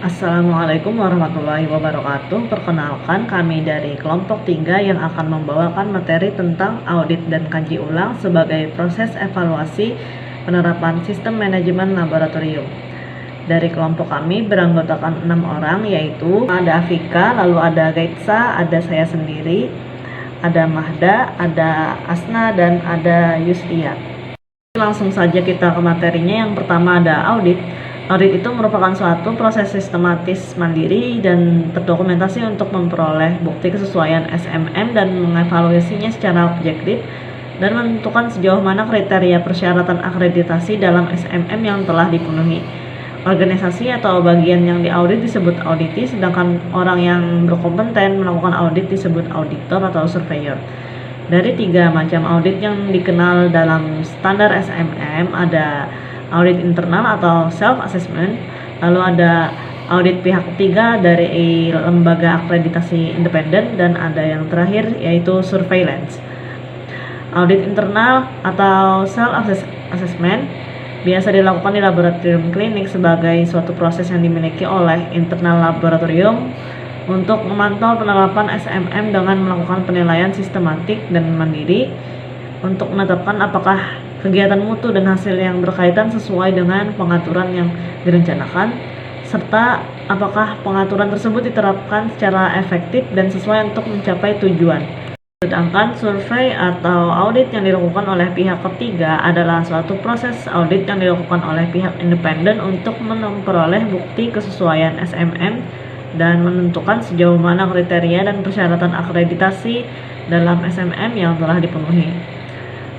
Assalamualaikum warahmatullahi wabarakatuh. Perkenalkan, kami dari kelompok 3 yang akan membawakan materi tentang audit dan kaji ulang sebagai proses evaluasi penerapan sistem manajemen laboratorium. Dari kelompok kami beranggotakan 6 orang, yaitu ada Afika, lalu ada Gaitsa, ada saya sendiri, ada Mahda, ada Asna, dan ada Yustia. Langsung saja kita ke materinya. Yang pertama ada audit. Audit itu merupakan suatu proses sistematis, mandiri, dan terdokumentasi untuk memperoleh bukti kesesuaian SMM dan mengevaluasinya secara objektif dan menentukan sejauh mana kriteria persyaratan akreditasi dalam SMM yang telah dipenuhi. Organisasi atau bagian yang diaudit disebut auditi, sedangkan orang yang berkompeten melakukan audit disebut auditor atau surveyor. Dari 3 macam audit yang dikenal dalam standar SMM, ada audit internal atau self assessment, lalu ada audit pihak ketiga dari lembaga akreditasi independen, dan ada yang terakhir yaitu surveillance. Audit internal atau self assessment biasa dilakukan di laboratorium klinik sebagai suatu proses yang dimiliki oleh internal laboratorium untuk memantau penerapan SMM dengan melakukan penilaian sistematik dan mandiri untuk menetapkan apakah kegiatan mutu dan hasil yang berkaitan sesuai dengan pengaturan yang direncanakan, serta apakah pengaturan tersebut diterapkan secara efektif dan sesuai untuk mencapai tujuan. Sedangkan survei atau audit yang dilakukan oleh pihak ketiga adalah suatu proses audit yang dilakukan oleh pihak independen untuk memperoleh bukti kesesuaian SMM dan menentukan sejauh mana kriteria dan persyaratan akreditasi dalam SMM yang telah dipenuhi.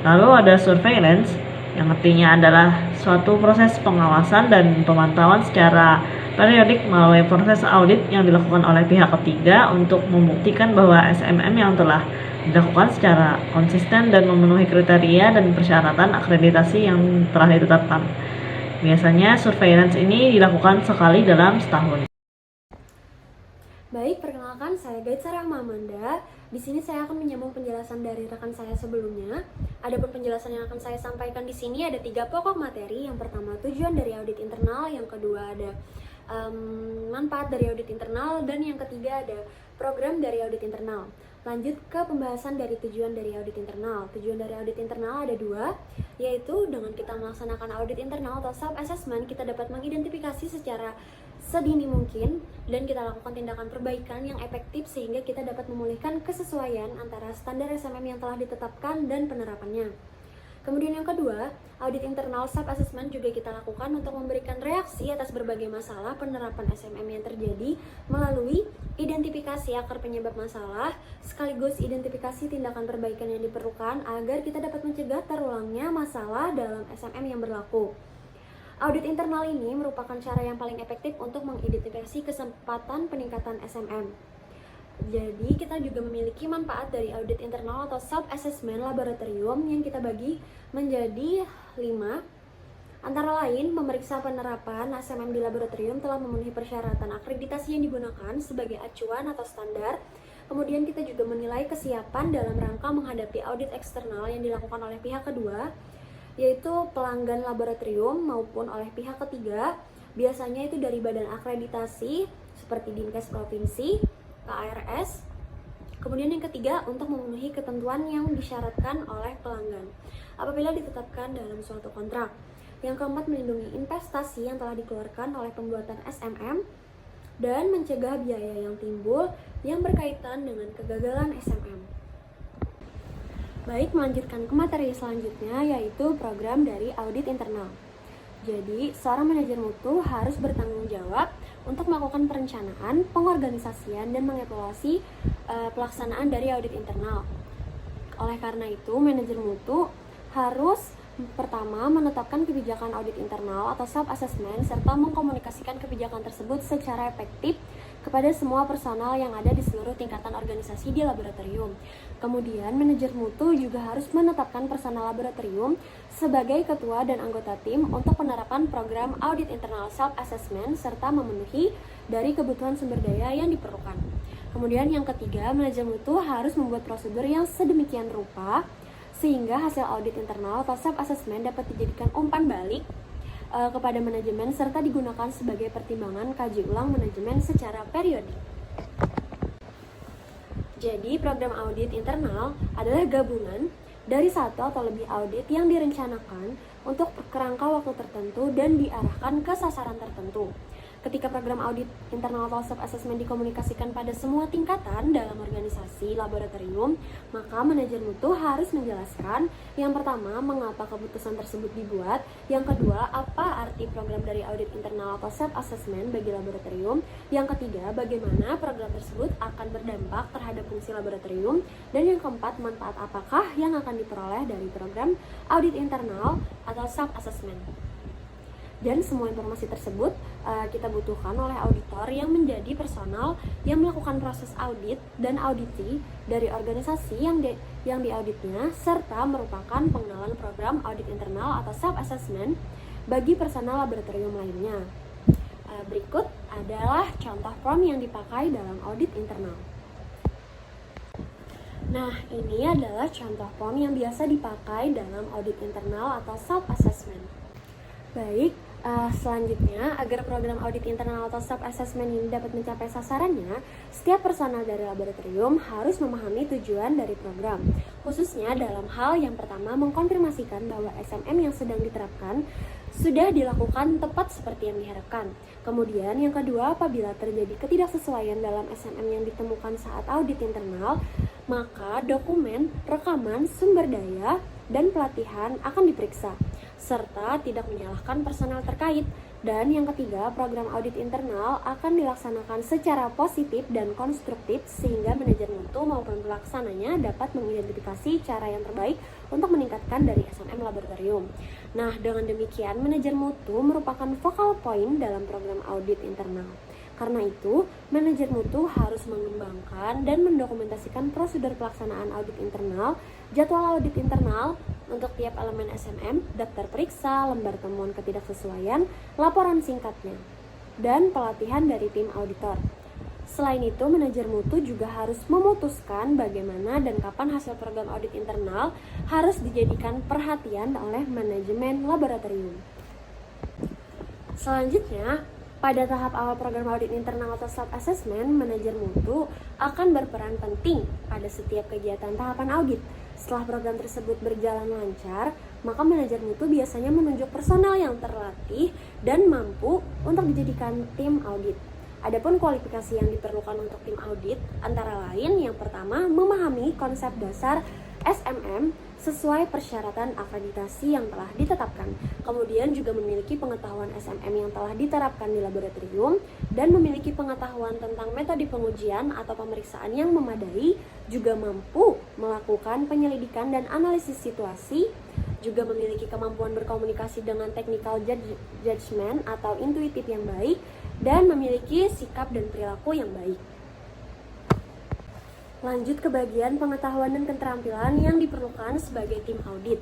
Lalu ada surveillance, yang artinya adalah suatu proses pengawasan dan pemantauan secara periodik melalui proses audit yang dilakukan oleh pihak ketiga untuk membuktikan bahwa SMM yang telah dilakukan secara konsisten dan memenuhi kriteria dan persyaratan akreditasi yang telah ditetapkan. Biasanya surveillance ini dilakukan sekali dalam setahun. Baik, perkenalkan saya Gaitsa Rahmamanda. Di sini saya akan menyambung penjelasan dari rekan saya sebelumnya. Adapun penjelasan yang akan saya sampaikan di sini ada 3 pokok materi. Yang pertama tujuan dari audit internal, yang kedua ada manfaat dari audit internal, dan yang ketiga ada program dari audit internal. Lanjut ke pembahasan dari tujuan dari audit internal. Tujuan dari audit internal ada 2, yaitu dengan kita melaksanakan audit internal atau self assessment, kita dapat mengidentifikasi secara sedini mungkin dan kita lakukan tindakan perbaikan yang efektif sehingga kita dapat memulihkan kesesuaian antara standar SMM yang telah ditetapkan dan penerapannya. Kemudian yang kedua, audit internal self assessment juga kita lakukan untuk memberikan reaksi atas berbagai masalah penerapan SMM yang terjadi melalui identifikasi akar penyebab masalah sekaligus identifikasi tindakan perbaikan yang diperlukan agar kita dapat mencegah terulangnya masalah dalam SMM yang berlaku. Audit internal ini merupakan cara yang paling efektif untuk mengidentifikasi kesempatan peningkatan SMM. Jadi kita juga memiliki manfaat dari audit internal atau self assessment laboratorium yang kita bagi menjadi 5. Antara lain, memeriksa penerapan SMM di laboratorium telah memenuhi persyaratan akreditasi yang digunakan sebagai acuan atau standar. Kemudian kita juga menilai kesiapan dalam rangka menghadapi audit eksternal yang dilakukan oleh pihak kedua, yaitu pelanggan laboratorium maupun oleh pihak ketiga. Biasanya itu dari badan akreditasi seperti Dinkes Provinsi, KARS. Kemudian yang ketiga, untuk memenuhi ketentuan yang disyaratkan oleh pelanggan apabila ditetapkan dalam suatu kontrak. Yang keempat, melindungi investasi yang telah dikeluarkan oleh pembuatan SMM dan mencegah biaya yang timbul yang berkaitan dengan kegagalan SMM. Baik, melanjutkan ke materi selanjutnya, yaitu program dari audit internal. Jadi, seorang manajer mutu harus bertanggung jawab untuk melakukan perencanaan, pengorganisasian, dan mengevaluasi pelaksanaan dari audit internal. Oleh karena itu, manajer mutu harus pertama menetapkan kebijakan audit internal atau self assessment serta mengkomunikasikan kebijakan tersebut secara efektif kepada semua personal yang ada di seluruh tingkatan organisasi di laboratorium. Kemudian, manajer mutu juga harus menetapkan personal laboratorium sebagai ketua dan anggota tim untuk penerapan program audit internal self assessment serta memenuhi dari kebutuhan sumber daya yang diperlukan. Kemudian yang ketiga, manajer mutu harus membuat prosedur yang sedemikian rupa sehingga hasil audit internal atau self assessment dapat dijadikan umpan balik kepada manajemen serta digunakan sebagai pertimbangan kaji ulang manajemen secara periodik. Jadi, program audit internal adalah gabungan dari satu atau lebih audit yang direncanakan untuk kerangka waktu tertentu dan diarahkan ke sasaran tertentu. Ketika program audit internal atau self-assessment dikomunikasikan pada semua tingkatan dalam organisasi laboratorium, maka manajer mutu harus menjelaskan yang pertama, mengapa keputusan tersebut dibuat, yang kedua, apa arti program dari audit internal atau self-assessment bagi laboratorium, yang ketiga, bagaimana program tersebut akan berdampak terhadap fungsi laboratorium, dan yang keempat, manfaat apakah yang akan diperoleh dari program audit internal atau self-assessment. Dan semua informasi tersebut kita butuhkan oleh auditor yang menjadi personal yang melakukan proses audit dan auditi dari organisasi yang diauditnya, serta merupakan pengenalan program audit internal atau self-assessment bagi personal laboratorium lainnya. Berikut adalah contoh form yang dipakai dalam audit internal. Nah, ini adalah contoh form yang biasa dipakai dalam audit internal atau self-assessment. Baik, selanjutnya, agar program audit internal atau self-assessment ini dapat mencapai sasarannya, setiap personal dari laboratorium harus memahami tujuan dari program, khususnya dalam hal yang pertama mengkonfirmasikan bahwa SMM yang sedang diterapkan sudah dilakukan tepat seperti yang diharapkan. Kemudian yang kedua, apabila terjadi ketidaksesuaian dalam SMM yang ditemukan saat audit internal, maka dokumen, rekaman, sumber daya, dan pelatihan akan diperiksa, serta tidak menyalahkan personel terkait. Dan yang ketiga, program audit internal akan dilaksanakan secara positif dan konstruktif sehingga manajer mutu maupun pelaksananya dapat mengidentifikasi cara yang terbaik untuk meningkatkan dari SMM laboratorium. Nah, dengan demikian manajer mutu merupakan focal point dalam program audit internal. Karena itu, manajer mutu harus mengembangkan dan mendokumentasikan prosedur pelaksanaan audit internal, jadwal audit internal untuk tiap elemen SMM, daftar periksa, lembar temuan ketidaksesuaian, laporan singkatnya, dan pelatihan dari tim auditor. Selain itu, manajer mutu juga harus memutuskan bagaimana dan kapan hasil program audit internal harus dijadikan perhatian oleh manajemen laboratorium. Selanjutnya, pada tahap awal program audit internal atau self-assessment, manajer mutu akan berperan penting pada setiap kegiatan tahapan audit. Setelah program tersebut berjalan lancar, maka manajer mutu biasanya menunjuk personal yang terlatih dan mampu untuk dijadikan tim audit. Adapun kualifikasi yang diperlukan untuk tim audit antara lain yang pertama, memahami konsep dasar SMM sesuai persyaratan akreditasi yang telah ditetapkan. Kemudian juga memiliki pengetahuan SMM yang telah diterapkan di laboratorium dan memiliki pengetahuan tentang metode pengujian atau pemeriksaan yang memadai, juga mampu melakukan penyelidikan dan analisis situasi, juga memiliki kemampuan berkomunikasi dengan technical judgment atau intuitif yang baik, dan memiliki sikap dan perilaku yang baik. Lanjut ke bagian pengetahuan dan keterampilan yang diperlukan sebagai tim audit.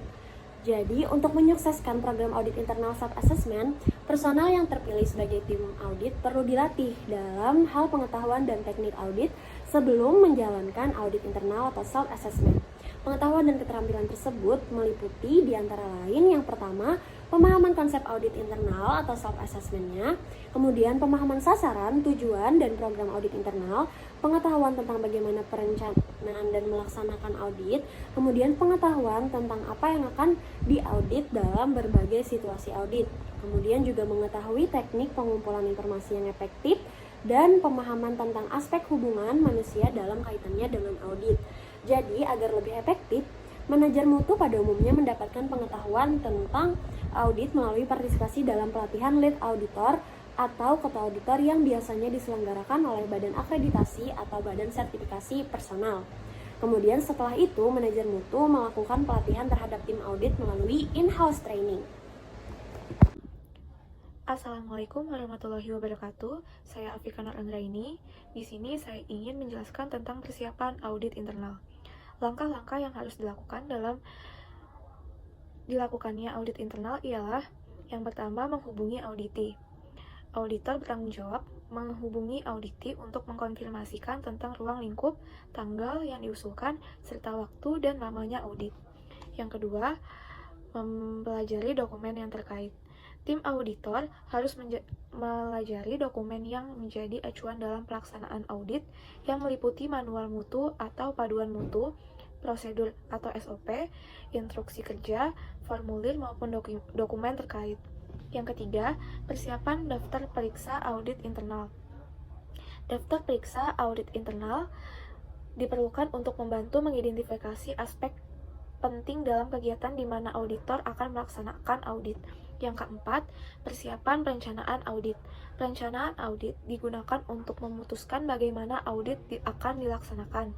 Jadi, untuk menyukseskan program audit internal self-assessment, personal yang terpilih sebagai tim audit perlu dilatih dalam hal pengetahuan dan teknik audit sebelum menjalankan audit internal atau self-assessment. Pengetahuan dan keterampilan tersebut meliputi di antara lain yang pertama, pemahaman konsep audit internal atau self-assessment-nya, kemudian pemahaman sasaran, tujuan, dan program audit internal, pengetahuan tentang bagaimana perencanaan dan melaksanakan audit, kemudian pengetahuan tentang apa yang akan diaudit dalam berbagai situasi audit, kemudian juga mengetahui teknik pengumpulan informasi yang efektif, dan pemahaman tentang aspek hubungan manusia dalam kaitannya dengan audit. Jadi, agar lebih efektif, manajer mutu pada umumnya mendapatkan pengetahuan tentang audit melalui partisipasi dalam pelatihan lead auditor atau ketua auditor yang biasanya diselenggarakan oleh badan akreditasi atau badan sertifikasi personal. Kemudian setelah itu, manajer mutu melakukan pelatihan terhadap tim audit melalui in-house training. Assalamualaikum warahmatullahi wabarakatuh. Saya Afika Nur Anggraini. Di sini saya ingin menjelaskan tentang persiapan audit internal. Langkah-langkah yang harus dilakukan dalam dilakukannya audit internal ialah yang pertama, menghubungi auditi. Auditor bertanggung jawab menghubungi auditi untuk mengkonfirmasikan tentang ruang lingkup, tanggal yang diusulkan, serta waktu dan lamanya audit. Yang kedua, mempelajari dokumen yang terkait. Tim auditor harus melajari dokumen yang menjadi acuan dalam pelaksanaan audit yang meliputi manual mutu atau paduan mutu, prosedur atau SOP, instruksi kerja, formulir maupun dokumen terkait. Yang ketiga, persiapan daftar periksa audit internal. Daftar periksa audit internal diperlukan untuk membantu mengidentifikasi aspek penting dalam kegiatan di mana auditor akan melaksanakan audit. Yang keempat, persiapan perencanaan audit. Perencanaan audit digunakan untuk memutuskan bagaimana audit akan dilaksanakan,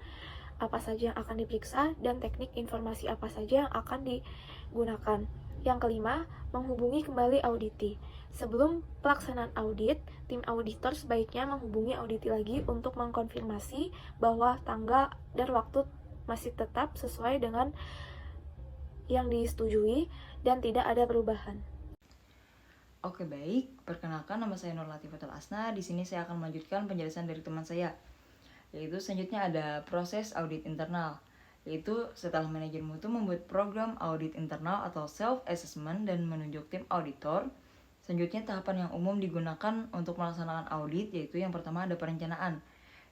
apa saja yang akan diperiksa, dan teknik informasi apa saja yang akan digunakan. Yang kelima, menghubungi kembali auditi. Sebelum pelaksanaan audit, tim auditor sebaiknya menghubungi auditi lagi untuk mengkonfirmasi bahwa tanggal dan waktu masih tetap sesuai dengan yang disetujui dan tidak ada perubahan. Oke, baik. Perkenalkan, nama saya Nur Latifatul Asna. Di sini saya akan melanjutkan penjelasan dari teman saya. Yaitu selanjutnya ada proses audit internal. Yaitu setelah manajer mutu membuat program audit internal atau self-assessment dan menunjuk tim auditor. Selanjutnya tahapan yang umum digunakan untuk melaksanakan audit, yaitu yang pertama ada perencanaan,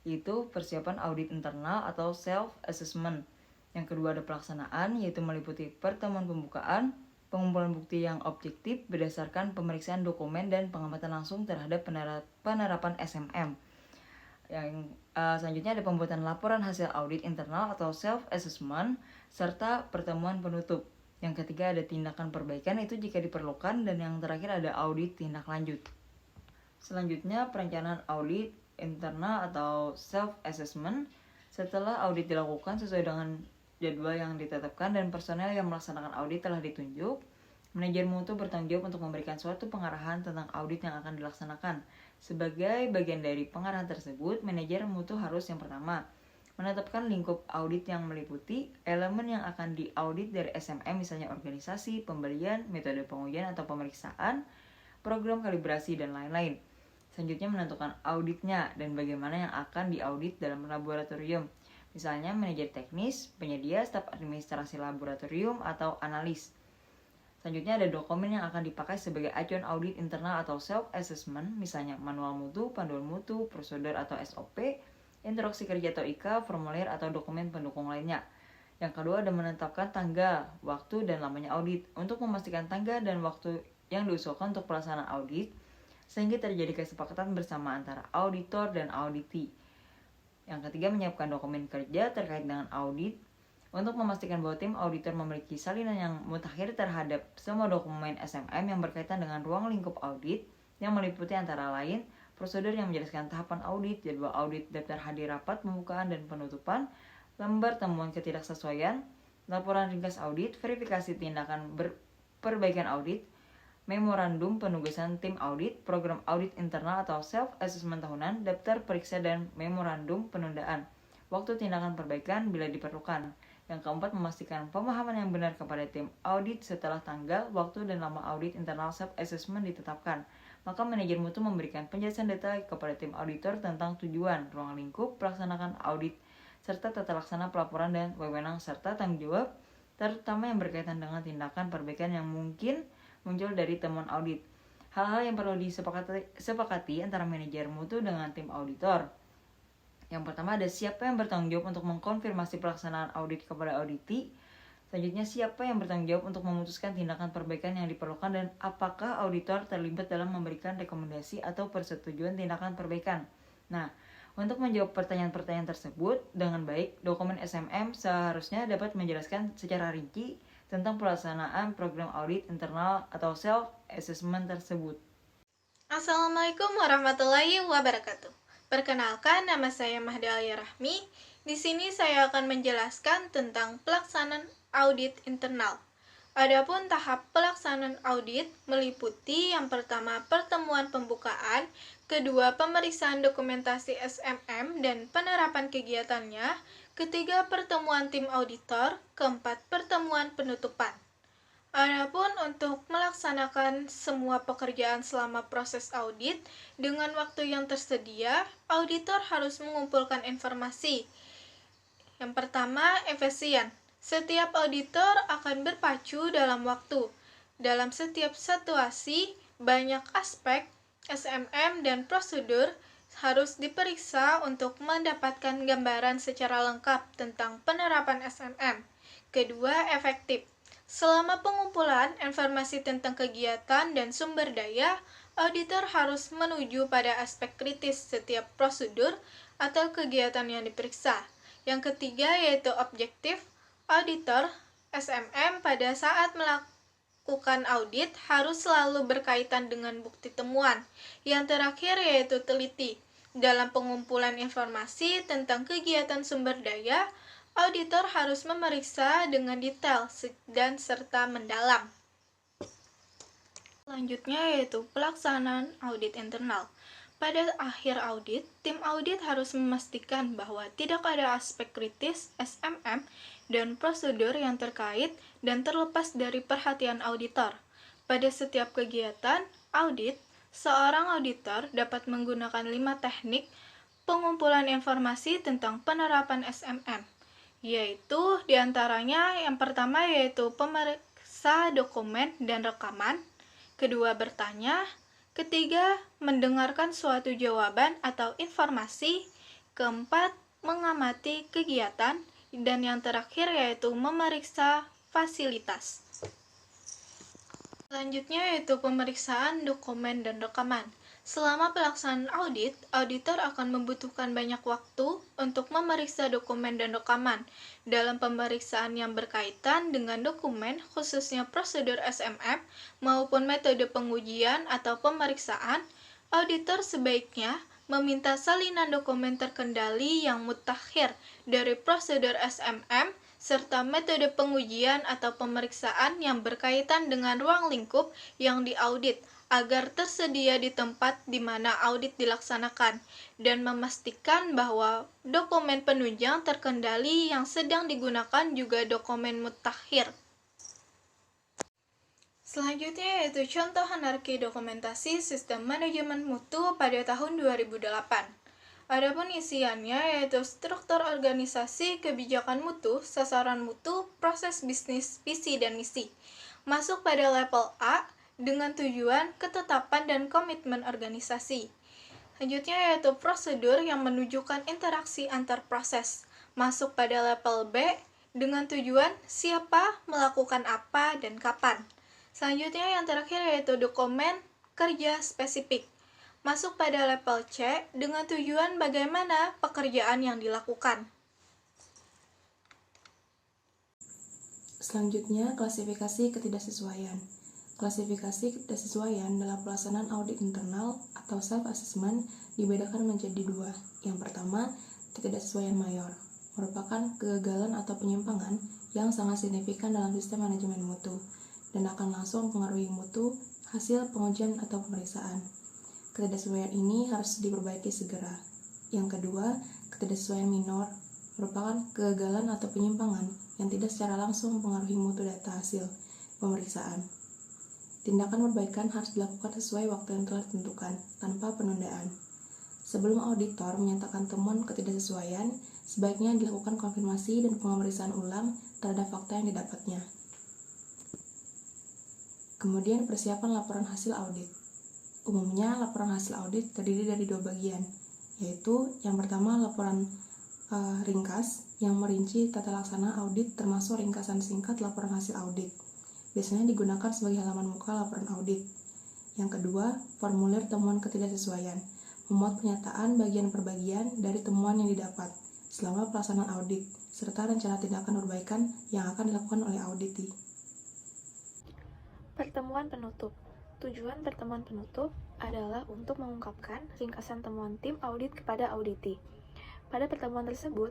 yaitu persiapan audit internal atau self-assessment. Yang kedua ada pelaksanaan, yaitu meliputi pertemuan pembukaan, pengumpulan bukti yang objektif berdasarkan pemeriksaan dokumen dan pengamatan langsung terhadap penerapan SMM. Yang selanjutnya ada pembuatan laporan hasil audit internal atau self-assessment, serta pertemuan penutup. Yang ketiga ada tindakan perbaikan, itu jika diperlukan, dan yang terakhir ada audit tindak lanjut. Selanjutnya perencanaan audit internal atau self-assessment. Setelah audit dilakukan sesuai dengan jadwal yang ditetapkan dan personel yang melaksanakan audit telah ditunjuk, manajer mutu bertanggung jawab untuk memberikan suatu pengarahan tentang audit yang akan dilaksanakan. Sebagai bagian dari pengarahan tersebut, manajer mutu harus yang pertama menetapkan lingkup audit yang meliputi elemen yang akan diaudit dari SMM, misalnya organisasi, pembelian, metode pengujian atau pemeriksaan, program kalibrasi, dan lain-lain. Selanjutnya menentukan auditnya dan bagaimana yang akan diaudit dalam laboratorium, misalnya manajer teknis, penyedia, staf administrasi laboratorium, atau analis. Selanjutnya ada dokumen yang akan dipakai sebagai acuan audit internal atau self-assessment, misalnya manual mutu, panduan mutu, prosedur atau SOP, instruksi kerja atau IK, formulir atau dokumen pendukung lainnya. Yang kedua ada menetapkan tanggal, waktu, dan lamanya audit. Untuk memastikan tanggal dan waktu yang diusulkan untuk pelaksanaan audit, sehingga terjadi kesepakatan bersama antara auditor dan auditi. Yang ketiga menyiapkan dokumen kerja terkait dengan audit, untuk memastikan bahwa tim auditor memiliki salinan yang mutakhir terhadap semua dokumen SMM yang berkaitan dengan ruang lingkup audit, yang meliputi antara lain prosedur yang menjelaskan tahapan audit, jadwal audit, daftar hadir rapat, pembukaan dan penutupan, lembar temuan ketidaksesuaian, laporan ringkas audit, verifikasi tindakan perbaikan audit, memorandum penugasan tim audit, program audit internal atau self-assessment tahunan, daftar periksa dan memorandum penundaan, waktu tindakan perbaikan bila diperlukan. Yang keempat, memastikan pemahaman yang benar kepada tim audit setelah tanggal, waktu, dan lama audit internal self-assessment ditetapkan. Maka manajer mutu memberikan penjelasan detail kepada tim auditor tentang tujuan, ruang lingkup, pelaksanaan audit, serta tata laksana pelaporan dan wewenang serta tanggung jawab, terutama yang berkaitan dengan tindakan perbaikan yang mungkin muncul dari temuan audit. Hal-hal yang perlu disepakati antara manajer mutu dengan tim auditor. Yang pertama ada siapa yang bertanggung jawab untuk mengkonfirmasi pelaksanaan audit kepada auditi. Selanjutnya, siapa yang bertanggung jawab untuk memutuskan tindakan perbaikan yang diperlukan dan apakah auditor terlibat dalam memberikan rekomendasi atau persetujuan tindakan perbaikan. Nah, untuk menjawab pertanyaan-pertanyaan tersebut dengan baik, dokumen SMM seharusnya dapat menjelaskan secara rinci tentang pelaksanaan program audit internal atau self-assessment tersebut. Assalamualaikum warahmatullahi wabarakatuh. Perkenalkan, nama saya Mahda Alia Rahmi. Di sini saya akan menjelaskan tentang pelaksanaan audit internal. Adapun tahap pelaksanaan audit meliputi yang pertama pertemuan pembukaan, kedua pemeriksaan dokumentasi SMM dan penerapan kegiatannya, ketiga pertemuan tim auditor, keempat pertemuan penutupan. Adapun untuk melaksanakan semua pekerjaan selama proses audit dengan waktu yang tersedia, auditor harus mengumpulkan informasi. Yang pertama, efisien. Setiap auditor akan berpacu dalam waktu. Dalam setiap situasi, banyak aspek SMM dan prosedur harus diperiksa untuk mendapatkan gambaran secara lengkap tentang penerapan SMM. Kedua, efektif. Selama pengumpulan informasi tentang kegiatan dan sumber daya, auditor harus menuju pada aspek kritis setiap prosedur atau kegiatan yang diperiksa. Yang ketiga yaitu objektif. Auditor SMM pada saat melakukan audit harus selalu berkaitan dengan bukti temuan. Yang terakhir yaitu teliti. Dalam pengumpulan informasi tentang kegiatan sumber daya, auditor harus memeriksa dengan detail dan serta mendalam. Selanjutnya yaitu pelaksanaan audit internal. Pada akhir audit, tim audit harus memastikan bahwa tidak ada aspek kritis SMM dan prosedur yang terkait dan terlepas dari perhatian auditor. Pada setiap kegiatan audit, seorang auditor dapat menggunakan 5 teknik pengumpulan informasi tentang penerapan SMM, yaitu diantaranya yang pertama yaitu pemeriksa dokumen dan rekaman, kedua bertanya, ketiga mendengarkan suatu jawaban atau informasi, keempat mengamati kegiatan, dan yang terakhir yaitu memeriksa fasilitas. Selanjutnya yaitu pemeriksaan dokumen dan rekaman. Selama pelaksanaan audit, auditor akan membutuhkan banyak waktu untuk memeriksa dokumen dan rekaman. Dalam pemeriksaan yang berkaitan dengan dokumen, khususnya prosedur SMM maupun metode pengujian atau pemeriksaan, auditor sebaiknya meminta salinan dokumen terkendali yang mutakhir dari prosedur SMM serta metode pengujian atau pemeriksaan yang berkaitan dengan ruang lingkup yang diaudit agar tersedia di tempat di mana audit dilaksanakan dan memastikan bahwa dokumen penunjang terkendali yang sedang digunakan juga dokumen mutakhir. Selanjutnya yaitu contoh anarki dokumentasi sistem manajemen mutu pada tahun 2008. Adapun isiannya yaitu struktur organisasi, kebijakan mutu, sasaran mutu, proses bisnis, visi dan misi. Masuk pada level A dengan tujuan, ketetapan, dan komitmen organisasi. Selanjutnya yaitu prosedur yang menunjukkan interaksi antar proses. Masuk pada level B dengan tujuan siapa, melakukan apa, dan kapan. Selanjutnya yang terakhir yaitu dokumen kerja spesifik. Masuk pada level C dengan tujuan bagaimana pekerjaan yang dilakukan. Selanjutnya, klasifikasi ketidaksesuaian. Klasifikasi ketidaksesuaian dalam pelaksanaan audit internal atau self-assessment dibedakan menjadi dua. Yang pertama, ketidaksesuaian mayor, merupakan kegagalan atau penyimpangan yang sangat signifikan dalam sistem manajemen mutu dan akan langsung mempengaruhi mutu hasil pengujian atau pemeriksaan. Ketidaksesuaian ini harus diperbaiki segera. Yang kedua, ketidaksesuaian minor, merupakan kegagalan atau penyimpangan yang tidak secara langsung mempengaruhi mutu data hasil pemeriksaan. Tindakan perbaikan harus dilakukan sesuai waktu yang telah ditentukan, tanpa penundaan. Sebelum auditor menyatakan temuan ketidaksesuaian, sebaiknya dilakukan konfirmasi dan pemeriksaan ulang terhadap fakta yang didapatnya. Kemudian persiapan laporan hasil audit. Umumnya laporan hasil audit terdiri dari dua bagian, yaitu yang pertama laporan ringkas yang merinci tata laksana audit termasuk ringkasan singkat laporan hasil audit. Biasanya digunakan sebagai halaman muka laporan audit. Yang kedua, formulir temuan ketidaksesuaian, memuat pernyataan bagian per bagian dari temuan yang didapat selama pelaksanaan audit, serta rencana tindakan perbaikan yang akan dilakukan oleh auditi. Pertemuan penutup. Tujuan pertemuan penutup adalah untuk mengungkapkan ringkasan temuan tim audit kepada auditi. Pada pertemuan tersebut,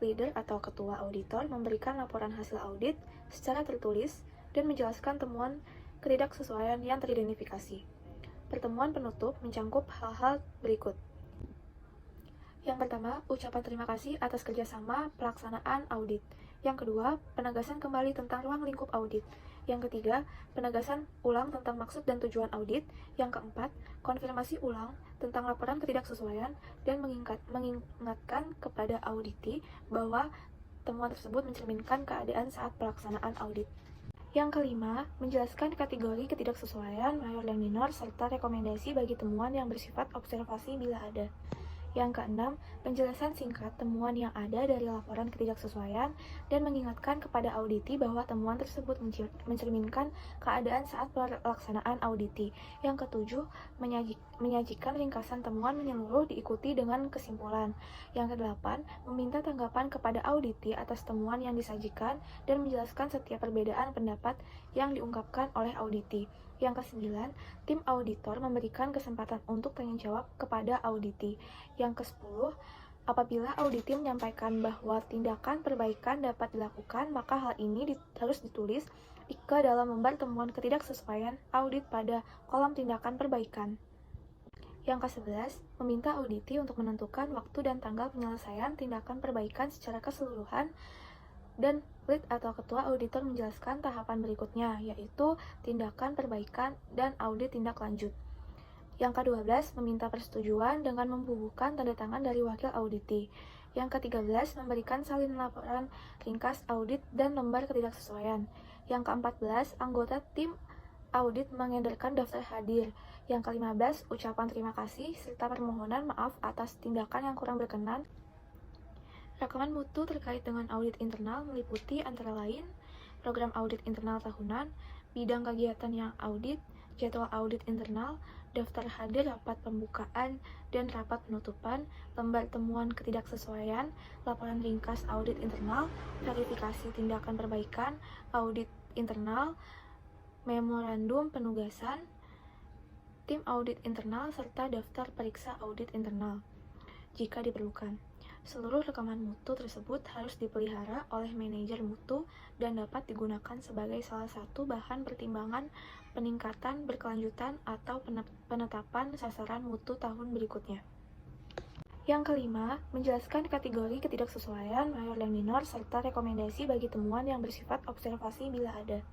leader atau ketua auditor memberikan laporan hasil audit secara tertulis dan menjelaskan temuan ketidaksesuaian yang teridentifikasi. Pertemuan penutup mencangkup hal-hal berikut. Yang pertama, ucapan terima kasih atas kerjasama pelaksanaan audit. Yang kedua, penegasan kembali tentang ruang lingkup audit. Yang ketiga, penegasan ulang tentang maksud dan tujuan audit. Yang keempat, konfirmasi ulang tentang laporan ketidaksesuaian dan mengingatkan kepada auditi bahwa temuan tersebut mencerminkan keadaan saat pelaksanaan audit. Yang kelima, menjelaskan kategori ketidaksesuaian mayor dan minor serta rekomendasi bagi temuan yang bersifat observasi bila ada. Yang keenam, penjelasan singkat temuan yang ada dari laporan ketidaksesuaian dan mengingatkan kepada auditi bahwa temuan tersebut mencerminkan keadaan saat pelaksanaan auditi. Yang ketujuh, menyajikan ringkasan temuan menyeluruh diikuti dengan kesimpulan. Yang kedelapan, meminta tanggapan kepada auditi atas temuan yang disajikan dan menjelaskan setiap perbedaan pendapat yang diungkapkan oleh auditi. Yang kesembilan, tim auditor memberikan kesempatan untuk tanya jawab kepada auditi. Yang ke-10, apabila auditi menyampaikan bahwa tindakan perbaikan dapat dilakukan, maka hal ini harus ditulis ke dalam lembar temuan ketidaksesuaian audit pada kolom tindakan perbaikan. Yang ke-11, meminta auditi untuk menentukan waktu dan tanggal penyelesaian tindakan perbaikan secara keseluruhan dan lead atau ketua auditor menjelaskan tahapan berikutnya, yaitu tindakan perbaikan dan audit tindak lanjut. Yang ke-12, meminta persetujuan dengan membubuhkan tanda tangan dari wakil auditi. Yang ke-13, memberikan salinan laporan ringkas audit dan lembar ketidaksesuaian. Yang ke-14, anggota tim audit mengedarkan daftar hadir. Yang ke-15, ucapan terima kasih serta permohonan maaf atas tindakan yang kurang berkenan. Rekaman mutu terkait dengan audit internal meliputi antara lain program audit internal tahunan, bidang kegiatan yang audit, jadwal audit internal, daftar hadir rapat pembukaan dan rapat penutupan, lembar temuan ketidaksesuaian, laporan ringkas audit internal, verifikasi tindakan perbaikan, audit internal, memorandum penugasan, tim audit internal, serta daftar periksa audit internal. Jika diperlukan, seluruh rekaman mutu tersebut harus dipelihara oleh manajer mutu dan dapat digunakan sebagai salah satu bahan pertimbangan peningkatan berkelanjutan atau penetapan sasaran mutu tahun berikutnya. Yang kelima, menjelaskan kategori ketidaksesuaian mayor dan minor serta rekomendasi bagi temuan yang bersifat observasi bila ada.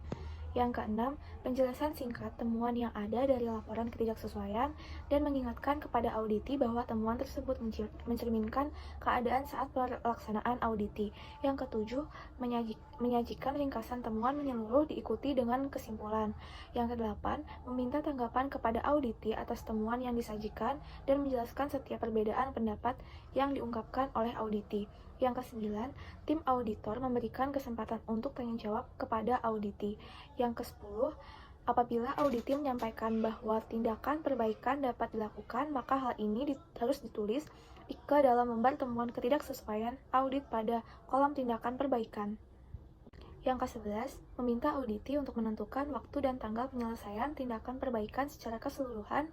Yang keenam, penjelasan singkat temuan yang ada dari laporan ketidaksesuaian dan mengingatkan kepada auditi bahwa temuan tersebut mencerminkan keadaan saat pelaksanaan auditi. Yang ketujuh, menyajikan ringkasan temuan menyeluruh diikuti dengan kesimpulan. Yang kedelapan, meminta tanggapan kepada auditi atas temuan yang disajikan dan menjelaskan setiap perbedaan pendapat yang diungkapkan oleh auditi. Yang ke-9, tim auditor memberikan kesempatan untuk tanya jawab kepada auditi. Yang ke-10, apabila auditi menyampaikan bahwa tindakan perbaikan dapat dilakukan, maka hal ini harus ditulis ke dalam lembar temuan ketidaksesuaian audit pada kolom tindakan perbaikan. Yang ke-11, meminta auditi untuk menentukan waktu dan tanggal penyelesaian tindakan perbaikan secara keseluruhan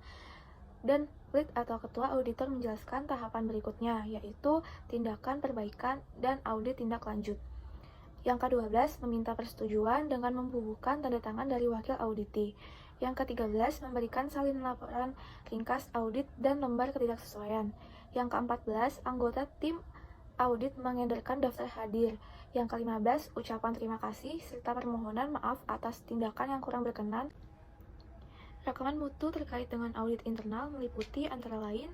dan lead atau ketua auditor menjelaskan tahapan berikutnya, yaitu tindakan perbaikan dan audit tindak lanjut. Yang ke-12, meminta persetujuan dengan membubuhkan tanda tangan dari wakil auditi. Yang ke-13, memberikan salinan laporan ringkas audit dan lembar ketidaksesuaian. Yang ke-14, anggota tim audit mengedarkan daftar hadir. Yang ke-15, ucapan terima kasih serta permohonan maaf atas tindakan yang kurang berkenan. Rekaman mutu terkait dengan audit internal meliputi antara lain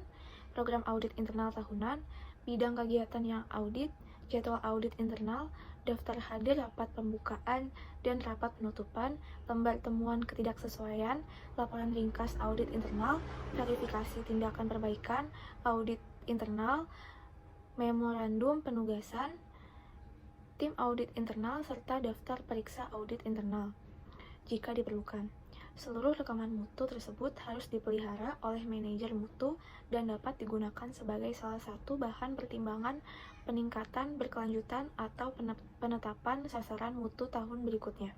program audit internal tahunan, bidang kegiatan yang audit, jadwal audit internal, daftar hadir rapat pembukaan dan rapat penutupan, lembar temuan ketidaksesuaian, laporan ringkas audit internal, verifikasi tindakan perbaikan, audit internal, memorandum penugasan, tim audit internal, serta daftar periksa audit internal. Jika diperlukan, seluruh rekaman mutu tersebut harus dipelihara oleh manajer mutu dan dapat digunakan sebagai salah satu bahan pertimbangan peningkatan berkelanjutan atau penetapan sasaran mutu tahun berikutnya.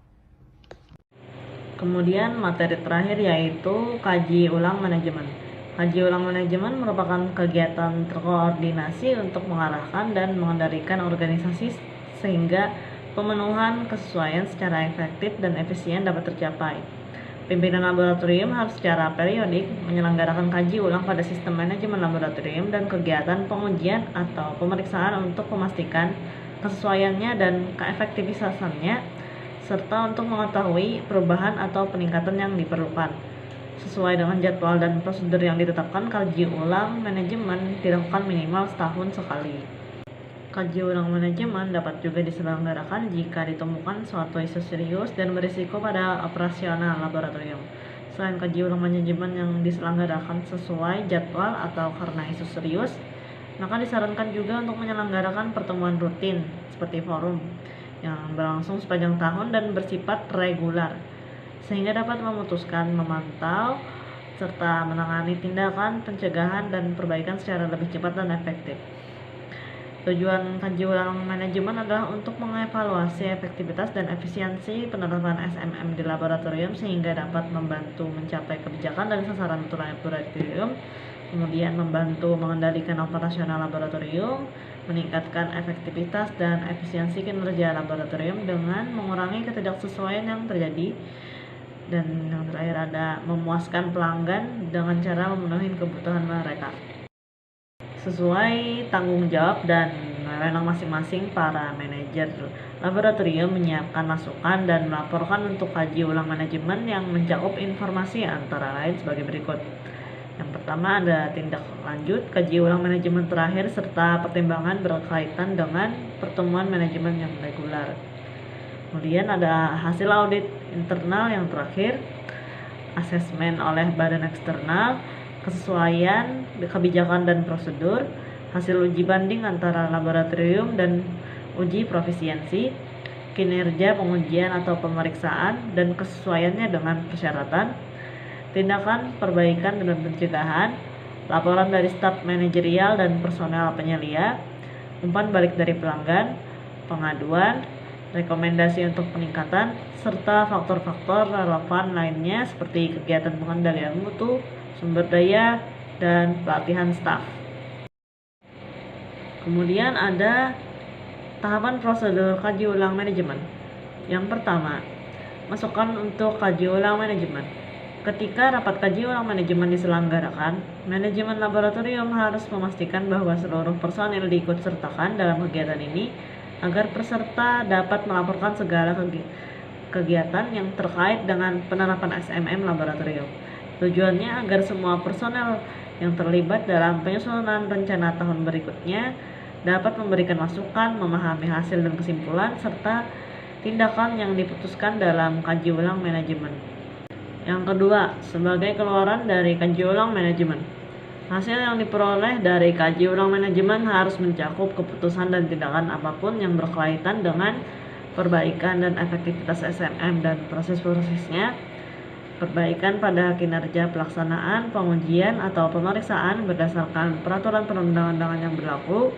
Kemudian materi terakhir yaitu kaji ulang manajemen. Kaji ulang manajemen merupakan kegiatan terkoordinasi untuk mengarahkan dan mengendalikan organisasi sehingga pemenuhan kesesuaian secara efektif dan efisien dapat tercapai. Pimpinan laboratorium harus secara periodik menyelenggarakan kaji ulang pada sistem manajemen laboratorium dan kegiatan pengujian atau pemeriksaan untuk memastikan kesesuaiannya dan keefektifitasannya, serta untuk mengetahui perubahan atau peningkatan yang diperlukan. Sesuai dengan jadwal dan prosedur yang ditetapkan, kaji ulang manajemen dilakukan minimal setahun sekali. Kaji ulang manajemen dapat juga diselenggarakan jika ditemukan suatu isu serius dan berisiko pada operasional laboratorium. Selain kaji ulang manajemen yang diselenggarakan sesuai jadwal atau karena isu serius, maka disarankan juga untuk menyelenggarakan pertemuan rutin seperti forum yang berlangsung sepanjang tahun dan bersifat reguler, sehingga dapat memutuskan, memantau, serta menangani tindakan pencegahan dan perbaikan secara lebih cepat dan efektif. Tujuan kaji ulang manajemen adalah untuk mengevaluasi efektivitas dan efisiensi penerapan SMM di laboratorium sehingga dapat membantu mencapai kebijakan dan sasaran laboratorium, kemudian membantu mengendalikan operasional laboratorium, meningkatkan efektivitas dan efisiensi kinerja laboratorium dengan mengurangi ketidaksesuaian yang terjadi, dan yang terakhir ada memuaskan pelanggan dengan cara memenuhi kebutuhan mereka. Sesuai tanggung jawab dan wewenang masing-masing, para manajer laboratorium menyiapkan masukan dan melaporkan untuk kaji ulang manajemen yang mencakup informasi antara lain sebagai berikut. Yang pertama ada tindak lanjut kaji ulang manajemen terakhir serta pertimbangan berkaitan dengan pertemuan manajemen yang reguler. Kemudian ada hasil audit internal yang terakhir, asesmen oleh badan eksternal, kesesuaian kebijakan dan prosedur, hasil uji banding antara laboratorium dan uji profisiensi, kinerja pengujian atau pemeriksaan dan kesesuaiannya dengan persyaratan, tindakan perbaikan dan pencegahan, laporan dari staf manajerial dan personel penyelia, umpan balik dari pelanggan, pengaduan, rekomendasi untuk peningkatan, serta faktor-faktor relevan lainnya seperti kegiatan pengendalian mutu, sumber daya, dan pelatihan staf. Kemudian ada tahapan prosedur kaji ulang manajemen. Yang pertama, masukan untuk kaji ulang manajemen. Ketika rapat kaji ulang manajemen diselenggarakan, manajemen laboratorium harus memastikan bahwa seluruh personil diikutsertakan dalam kegiatan ini agar peserta dapat melaporkan segala kegiatan yang terkait dengan penerapan SMM laboratorium. Tujuannya agar semua personel yang terlibat dalam penyusunan rencana tahun berikutnya dapat memberikan masukan, memahami hasil dan kesimpulan, serta tindakan yang diputuskan dalam kaji ulang manajemen. Yang kedua, sebagai keluaran dari kaji ulang manajemen. Hasil yang diperoleh dari kaji ulang manajemen harus mencakup keputusan dan tindakan apapun yang berkaitan dengan perbaikan dan efektivitas SMM dan proses-prosesnya, perbaikan pada kinerja pelaksanaan, pengujian, atau pemeriksaan berdasarkan peraturan perundang-undangan yang berlaku,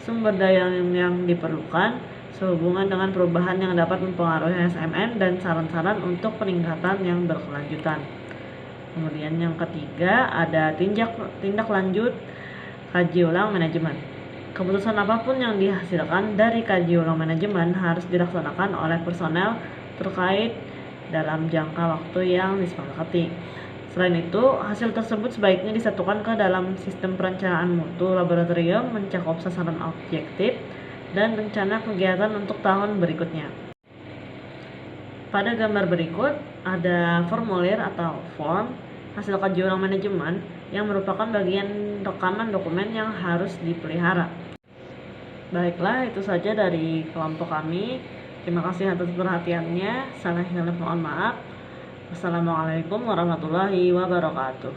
sumber daya yang diperlukan, sehubungan dengan perubahan yang dapat mempengaruhi SMM, dan saran-saran untuk peningkatan yang berkelanjutan. Kemudian yang ketiga ada tindak lanjut kaji ulang manajemen. Keputusan apapun yang dihasilkan dari kaji ulang manajemen harus dilaksanakan oleh personel terkait dalam jangka waktu yang disepakati. Selain itu, hasil tersebut sebaiknya disatukan ke dalam sistem perencanaan mutu laboratorium, mencakup sasaran objektif dan rencana kegiatan untuk tahun berikutnya. Pada gambar berikut ada formulir atau form hasil kaji ulang manajemen yang merupakan bagian rekaman dokumen yang harus dipelihara. Baiklah, itu saja dari kelompok kami. Terima kasih atas perhatiannya. Salah mohon maaf. Wassalamualaikum warahmatullahi wabarakatuh.